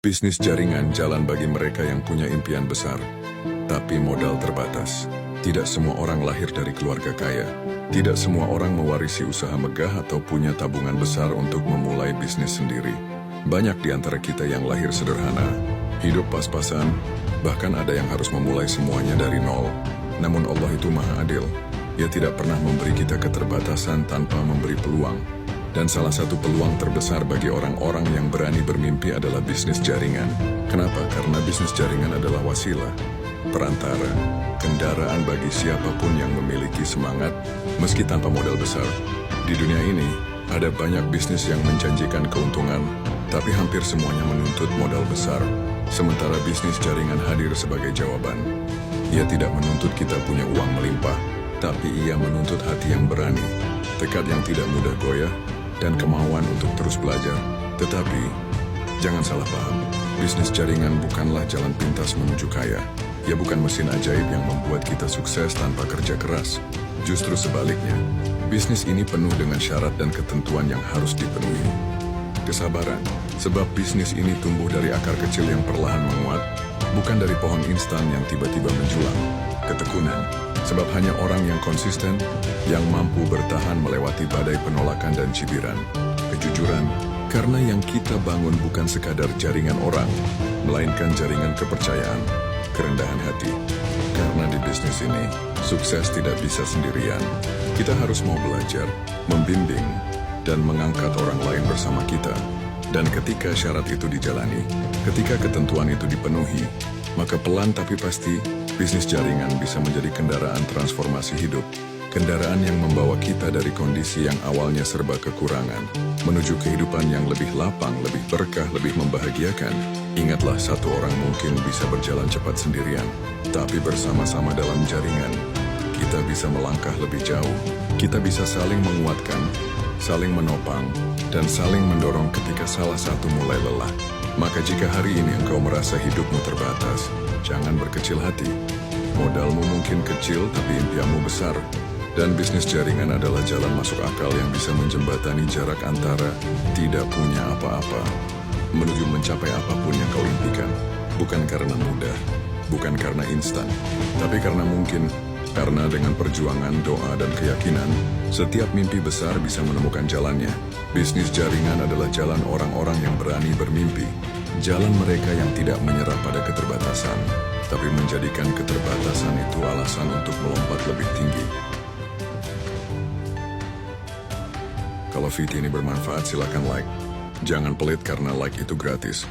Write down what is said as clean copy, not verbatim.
Bisnis jaringan jalan bagi mereka yang punya impian besar, tapi modal terbatas. Tidak semua orang lahir dari keluarga kaya. Tidak semua orang mewarisi usaha megah atau punya tabungan besar untuk memulai bisnis sendiri. Banyak di antara kita yang lahir sederhana, hidup pas-pasan, bahkan ada yang harus memulai semuanya dari nol. Namun Allah itu maha adil. Ia tidak pernah memberi kita keterbatasan tanpa memberi peluang. Dan salah satu peluang terbesar bagi orang-orang yang berani bermimpi adalah bisnis jaringan. Kenapa? Karena bisnis jaringan adalah wasilah, perantara, kendaraan bagi siapapun yang memiliki semangat, meski tanpa modal besar. Di dunia ini, ada banyak bisnis yang menjanjikan keuntungan, tapi hampir semuanya menuntut modal besar. Sementara bisnis jaringan hadir sebagai jawaban. Ia tidak menuntut kita punya uang melimpah, tapi ia menuntut hati yang berani, tekad yang tidak mudah goyah, dan kemauan untuk terus belajar. Tetapi, jangan salah paham, bisnis jaringan bukanlah jalan pintas menuju kaya. Ia bukan mesin ajaib yang membuat kita sukses tanpa kerja keras. Justru sebaliknya, bisnis ini penuh dengan syarat dan ketentuan yang harus dipenuhi. Kesabaran, sebab bisnis ini tumbuh dari akar kecil yang perlahan menguat, bukan dari pohon instan yang tiba-tiba menjulang. Ketekunan, sebab hanya orang yang konsisten, yang mampu bertahan melewati badai penolakan dan cibiran. Kejujuran, karena yang kita bangun bukan sekadar jaringan orang, melainkan jaringan kepercayaan, kerendahan hati. Karena di bisnis ini, sukses tidak bisa sendirian. Kita harus mau belajar, membimbing, dan mengangkat orang lain bersama kita. Dan ketika syarat itu dijalani, ketika ketentuan itu dipenuhi, maka pelan tapi pasti, bisnis jaringan bisa menjadi kendaraan transformasi hidup. Kendaraan yang membawa kita dari kondisi yang awalnya serba kekurangan, menuju kehidupan yang lebih lapang, lebih berkah, lebih membahagiakan. Ingatlah, satu orang mungkin bisa berjalan cepat sendirian, tapi bersama-sama dalam jaringan, kita bisa melangkah lebih jauh. Kita bisa saling menguatkan, saling menopang, dan saling mendorong ketika salah satu mulai lelah. Maka jika hari ini engkau merasa hidupmu terbatas, jangan berkecil hati. Modalmu mungkin kecil, tapi impianmu besar. Dan bisnis jaringan adalah jalan masuk akal yang bisa menjembatani jarak antara tidak punya apa-apa menuju mencapai apapun yang kau impikan. Bukan karena mudah, bukan karena instan, tapi karena mungkin. Karena dengan perjuangan, doa, dan keyakinan, setiap mimpi besar bisa menemukan jalannya. Bisnis jaringan adalah jalan orang-orang yang berani bermimpi. Jalan mereka yang tidak menyerah pada keterbatasan, tapi menjadikan keterbatasan itu alasan untuk melompat lebih tinggi. Kalau video ini bermanfaat, silakan like. Jangan pelit karena like itu gratis.